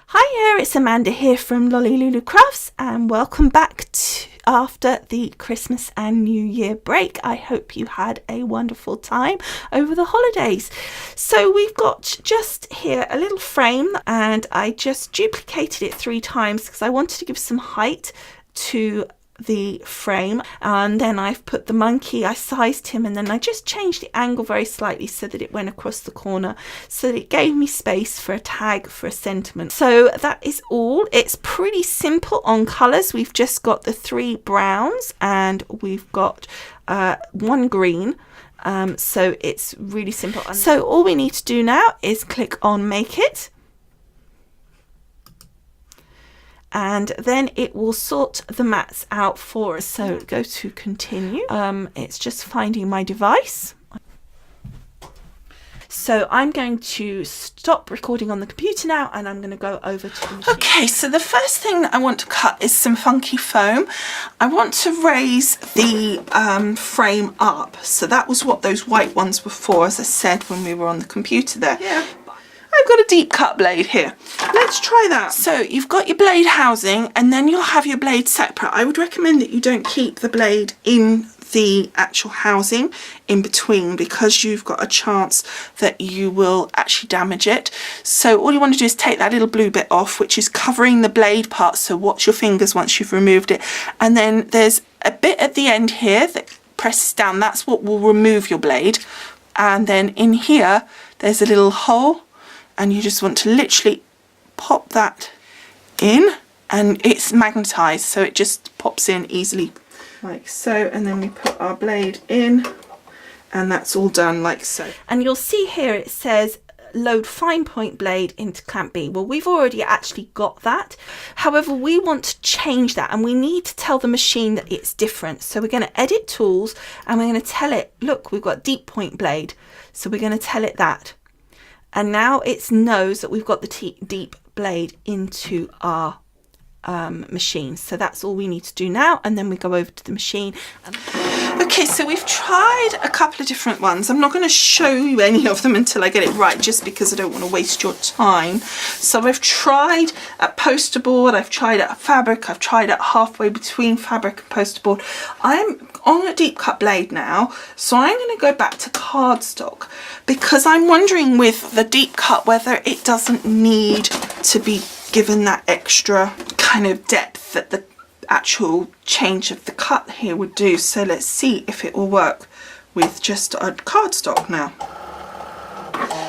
Hiya, it's Amanda here from Lolli Lulu Crafts and welcome back after the Christmas and New Year break. I hope you had a wonderful time over the holidays. So we've got just here a little frame and I just duplicated it 3 times because I wanted to give some height to the frame, and then I've put the monkey, I sized him, and then I just changed the angle very slightly so that it went across the corner, so that it gave me space for a tag for a sentiment. So that is all. It's pretty simple on colours. We've just got the 3 browns and we've got 1 green. So it's really simple. So all we need to do now is click on Make It, and then it will sort the mats out for us. So go to continue. It's just finding my device. So I'm going to stop recording on the computer now and I'm going to go over to the machine. Okay, so the first thing that I want to cut is some funky foam. I want to raise the frame up. So that was what those white ones were for, as I said when we were on the computer there. Yeah. I've got a deep cut blade here. Let's try that. So you've got your blade housing and then you'll have your blade separate. I would recommend that you don't keep the blade in the actual housing in between, because you've got a chance that you will actually damage it. So all you want to do is take that little blue bit off, which is covering the blade part, so watch your fingers once you've removed it. And then there's a bit at the end here that presses down, that's what will remove your blade. And then in here there's a little hole, and you just want to literally pop that in, and it's magnetized so it just pops in easily like so, and then we put our blade in and that's all done like so. And you'll see here it says load fine point blade into clamp B. Well, we've already actually got that. However, we want to change that and we need to tell the machine that it's different. So we're going to edit tools and we're going to tell it, look, we've got deep point blade. So we're going to tell it that. And now it knows that we've got the deep blade into our machine. So that's all we need to do now, and then we go over to the machine. Okay, so we've tried a couple of different ones. I'm not going to show you any of them until I get it right, just because I don't want to waste your time. So I've tried at poster board, I've tried at fabric, I've tried at halfway between fabric and poster board. I'm on a deep cut blade now, so I'm going to go back to cardstock, because I'm wondering with the deep cut whether it doesn't need to be given that extra kind of depth that the actual change of the cut here would do. So let's see if it will work with just a cardstock now.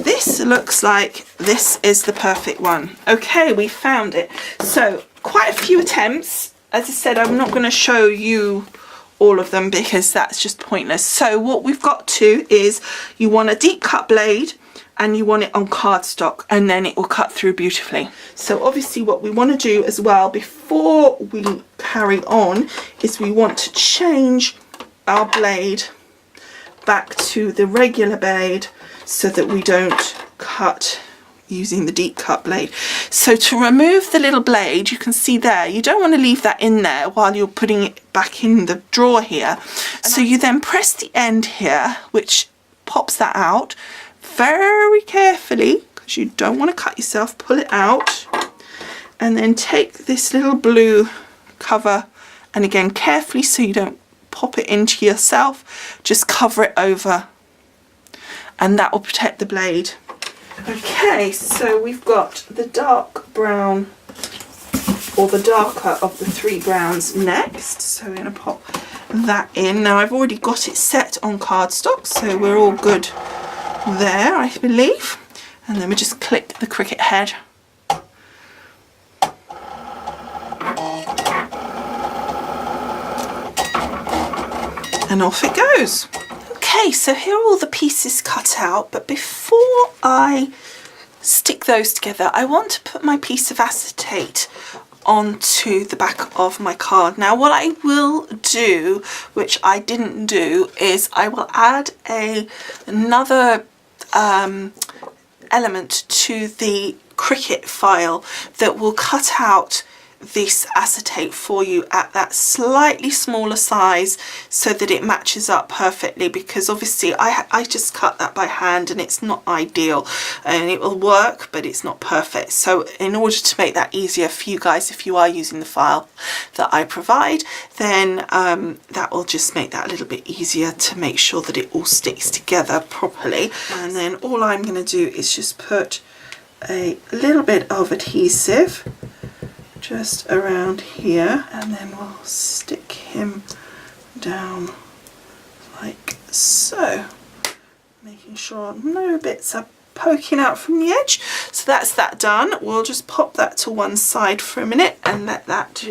This looks like this is the perfect one. Okay, we found it. So quite a few attempts. As I said, I'm not going to show you all of them because that's just pointless. So what we've got to is you want a deep cut blade and you want it on cardstock, and then it will cut through beautifully. So obviously what we want to do as well before we carry on is we want to change our blade back to the regular blade so that we don't cut using the deep cut blade. So to remove the little blade, you can see there, you don't want to leave that in there while you're putting it back in the drawer here. So you then press the end here, which pops that out very carefully, because you don't want to cut yourself. Pull it out and then take this little blue cover, and again carefully so you don't pop it into yourself, just cover it over and that will protect the blade. Okay, so we've got the dark brown, or the darker of the 3 browns next, so we're going to pop that in. Now I've already got it set on cardstock, so we're all good there, I believe. And then we just click the Cricut head. And off it goes. Okay, so here are all the pieces cut out, but before I stick those together, I want to put my piece of acetate onto the back of my card. Now what I will do, which I didn't do, is I will add another element to the Cricut file that will cut out this acetate for you at that slightly smaller size so that it matches up perfectly, because obviously I just cut that by hand and it's not ideal, and it will work but it's not perfect. So in order to make that easier for you guys, if you are using the file that I provide, then that will just make that a little bit easier to make sure that it all sticks together properly. And then all I'm going to do is just put a little bit of adhesive just around here, and then we'll stick him down like so, making sure no bits are poking out from the edge. So that's that done. We'll just pop that to one side for a minute and let that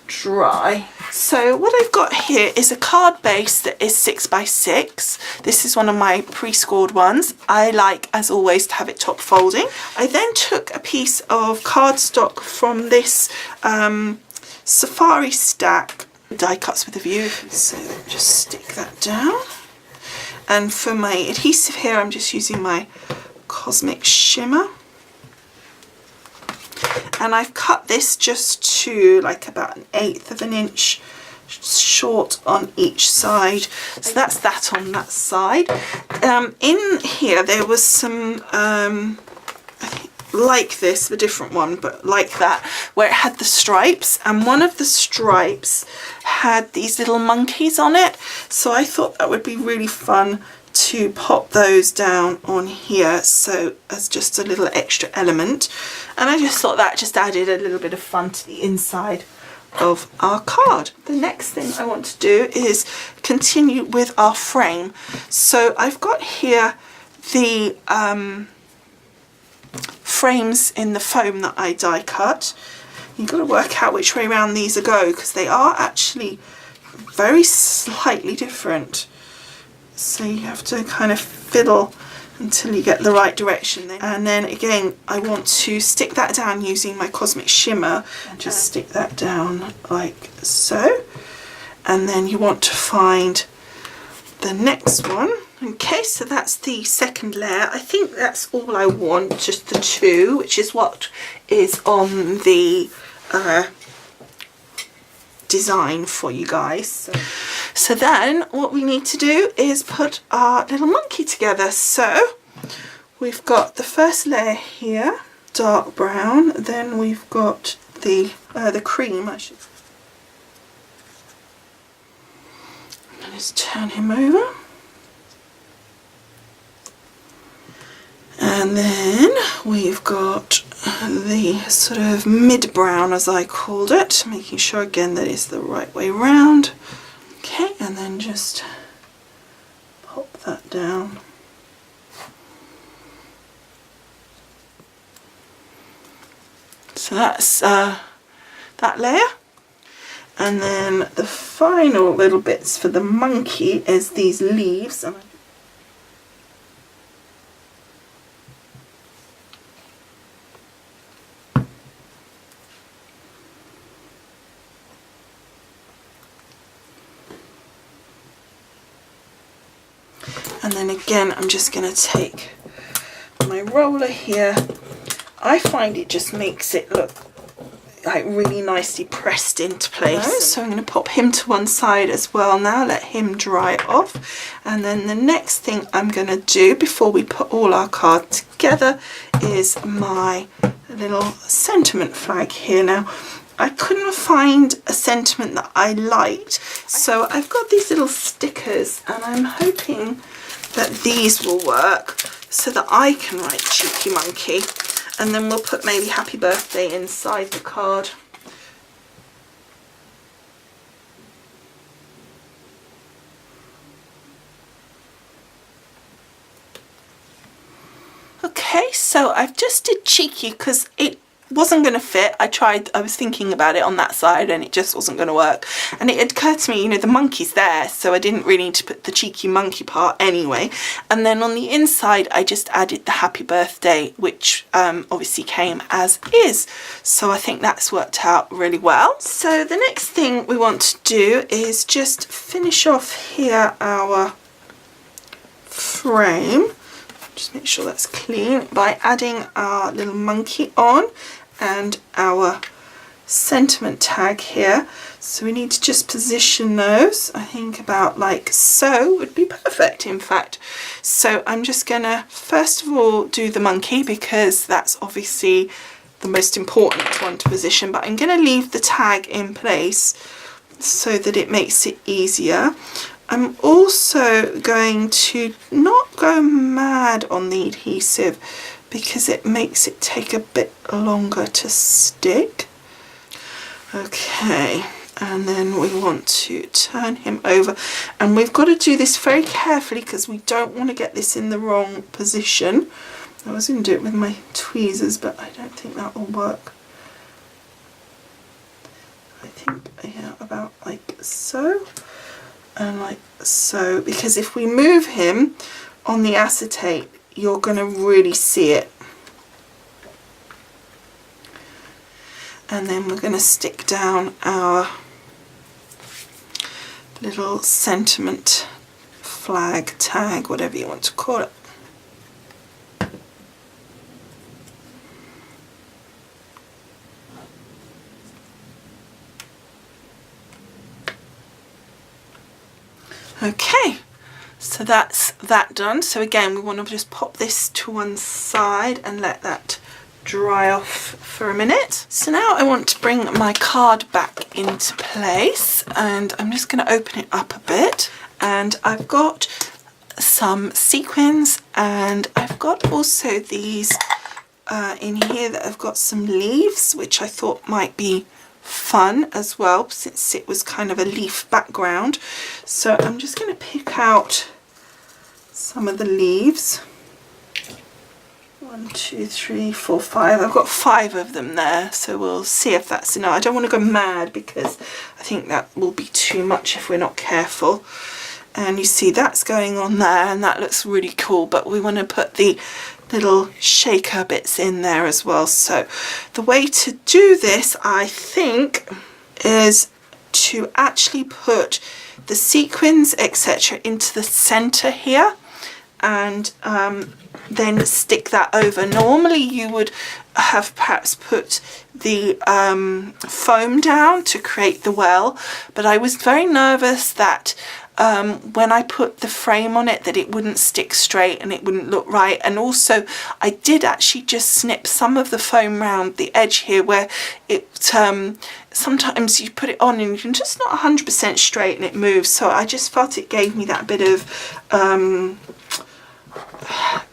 dry. So what I've got here is a card base that is 6x6. This is one of my pre-scored ones. I like, as always, to have it top folding. I then took a piece of cardstock from this Safari stack, die cuts with a view. So just stick that down. And for my adhesive here, I'm just using my Cosmic Shimmer. And I've cut this just to like about 1/8 of an inch short on each side. So that's that on that side. In here there was some, I think like this, a different one, but like that, where it had the stripes, and one of the stripes had these little monkeys on it. So I thought that would be really fun to pop those down on here, so as just a little extra element. And I just thought that just added a little bit of fun to the inside of our card. The next thing I want to do is continue with our frame. So I've got here the frames in the foam that I die cut. You've got to work out which way around these go, because they are actually very slightly different. So you have to kind of fiddle until you get the right direction. And then again, I want to stick that down using my Cosmic Shimmer, and just stick that down like so. And then you want to find the next one. Okay, so that's the second layer. I think that's all I want, just the two, which is what is on the design for you guys. So then what we need to do is put our little monkey together. So we've got the first layer here, dark brown, then we've got the cream. I should just turn him over. And then we've got the sort of mid-brown, as I called it, making sure again that it's the right way round. Okay, and then just pop that down. So that's that layer. And then the final little bits for the monkey is these leaves. And then again, I'm just going to take my roller here. I find it just makes it look like really nicely pressed into place. So I'm going to pop him to one side as well now, let him dry off. And then the next thing I'm going to do before we put all our cards together is my little sentiment flag here. Now, I couldn't find a sentiment that I liked, so I've got these little stickers, and I'm hoping that these will work so that I can write Cheeky Monkey, and then we'll put maybe Happy Birthday inside the card. Okay, so I've just did cheeky because it wasn't going to fit. I was thinking about it on that side and it just wasn't going to work. And it occurred to me, you know, the monkey's there, so I didn't really need to put the cheeky monkey part anyway. And then on the inside, I just added the happy birthday, which obviously came as is. So I think that's worked out really well. So the next thing we want to do is just finish off here our frame. Just make sure that's clean by adding our little monkey on and our sentiment tag here. So we need to just position those, I think about like so would be perfect, in fact. So I'm just gonna first of all do the monkey because that's obviously the most important one to position, but I'm gonna leave the tag in place so that it makes it easier. I'm also going to not go mad on the adhesive because it makes it take a bit longer to stick. Okay, and then we want to turn him over, and we've got to do this very carefully because we don't want to get this in the wrong position. I was going to do it with my tweezers, but I don't think that will work. I think, yeah, about like so and like so, because if we move him on the acetate, you're going to really see it. And then we're going to stick down our little sentiment flag, tag, whatever you want to call it. Okay, so that's that done. So again, we want to just pop this to one side and let that dry off for a minute. So now I want to bring my card back into place, and I'm just going to open it up a bit, and I've got some sequins, and I've got also these in here that I've got some leaves, which I thought might be fun as well since it was kind of a leaf background. So I'm just going to pick out some of the leaves. 1, 2, 3, 4, 5. I've got 5 of them there, so we'll see if that's enough. I don't want to go mad because I think that will be too much if we're not careful. And you see that's going on there, and that looks really cool, but we want to put the little shaker bits in there as well. So the way to do this, I think, is to actually put the sequins etc. into the center here, and then stick that over. Normally you would have perhaps put the foam down to create the well, but I was very nervous that when I put the frame on it that it wouldn't stick straight and it wouldn't look right. And also I did actually just snip some of the foam round the edge here where it sometimes you put it on and you're just not 100% straight and it moves, so I just felt it gave me that bit of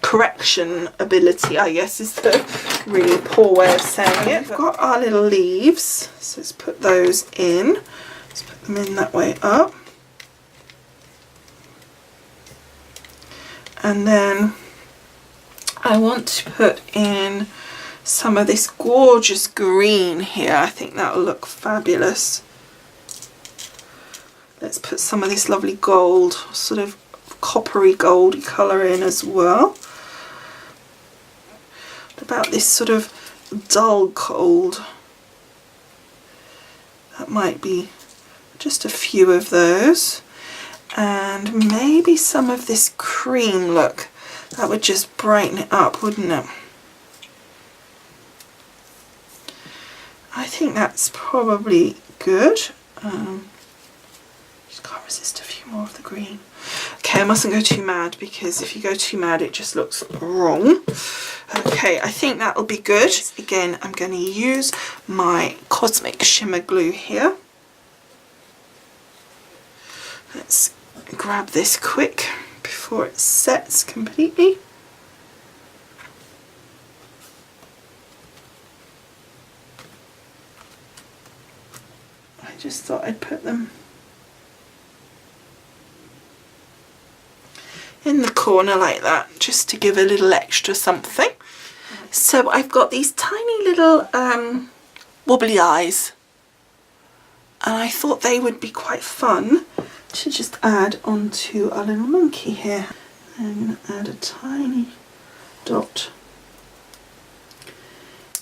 correction ability, I guess is the really poor way of saying it. We've got our little leaves, so let's put those in. Let's put them in that way up. And then I want to put in some of this gorgeous green here. I think that will look fabulous. Let's put some of this lovely gold, sort of coppery goldy colour in as well. What about this sort of dull gold? That might be just a few of those. And maybe some of this cream look. That would just brighten it up, wouldn't it? I think that's probably good. Just can't resist a few more of the green. Okay, I mustn't go too mad because if you go too mad it just looks wrong. Okay, I think that'll be good. Again, I'm going to use my Cosmic Shimmer glue here. Let's grab this quick before it sets completely. I just thought I'd put them in the corner like that, just to give a little extra something. So I've got these tiny little wobbly eyes, and I thought they would be quite fun to just add onto our little monkey here. I'm going to add a tiny dot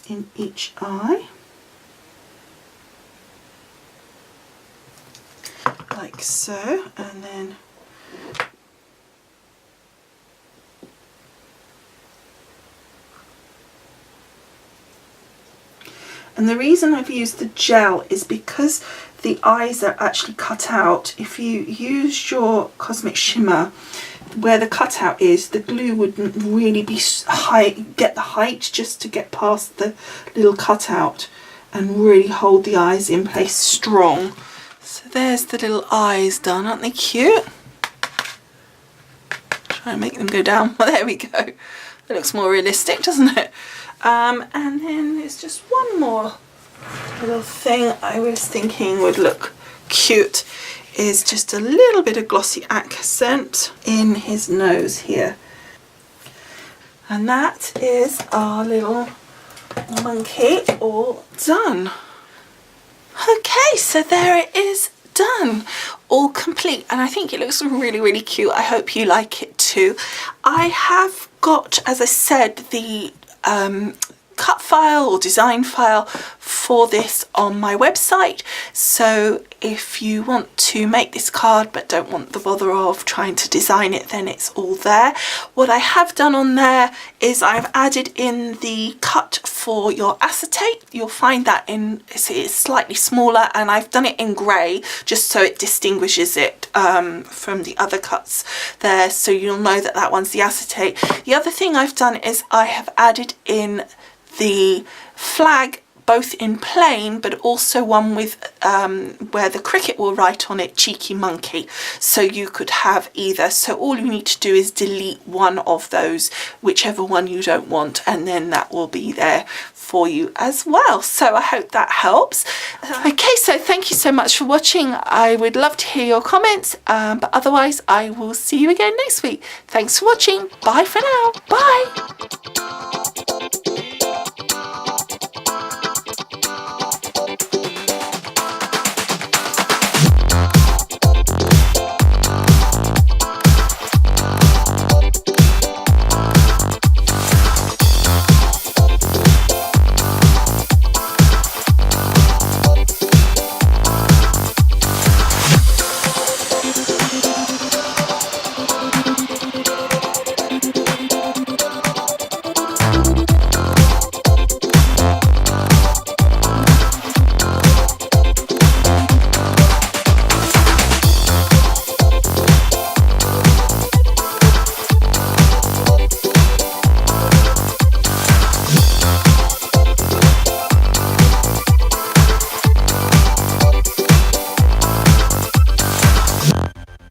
in each eye, like so, and then And the reason I've used the gel is because the eyes are actually cut out. If you use your Cosmic Shimmer, where the cutout is, the glue wouldn't really be get the height just to get past the little cutout and really hold the eyes in place strong. So there's the little eyes done, aren't they cute? Try and make them go down. Well, there we go. It looks more realistic, doesn't it? And then there's just one more little thing I was thinking would look cute, is just a little bit of glossy accent in his nose here. And that is our little monkey all done. Okay, so there it is done, all complete, and I think it looks really, really cute. I hope you like it too. I have got, as I said, the cut file or design file for this on my website, so if you want to make this card but don't want the bother of trying to design it, then it's all there. What I have done on there is I've added in the cut for your acetate. You'll find that it's slightly smaller, and I've done it in grey just so it distinguishes it from the other cuts there, so you'll know that that one's the acetate. The other thing I've done is I have added in the flag, both in plain but also one with where the Cricut will write on it cheeky monkey, so you could have either. So all you need to do is delete one of those, whichever one you don't want, and then that will be there for you as well. So I hope that helps. Okay, so thank you so much for watching. I would love to hear your comments, but otherwise I will see you again next week. Thanks for watching. Bye for now. Bye.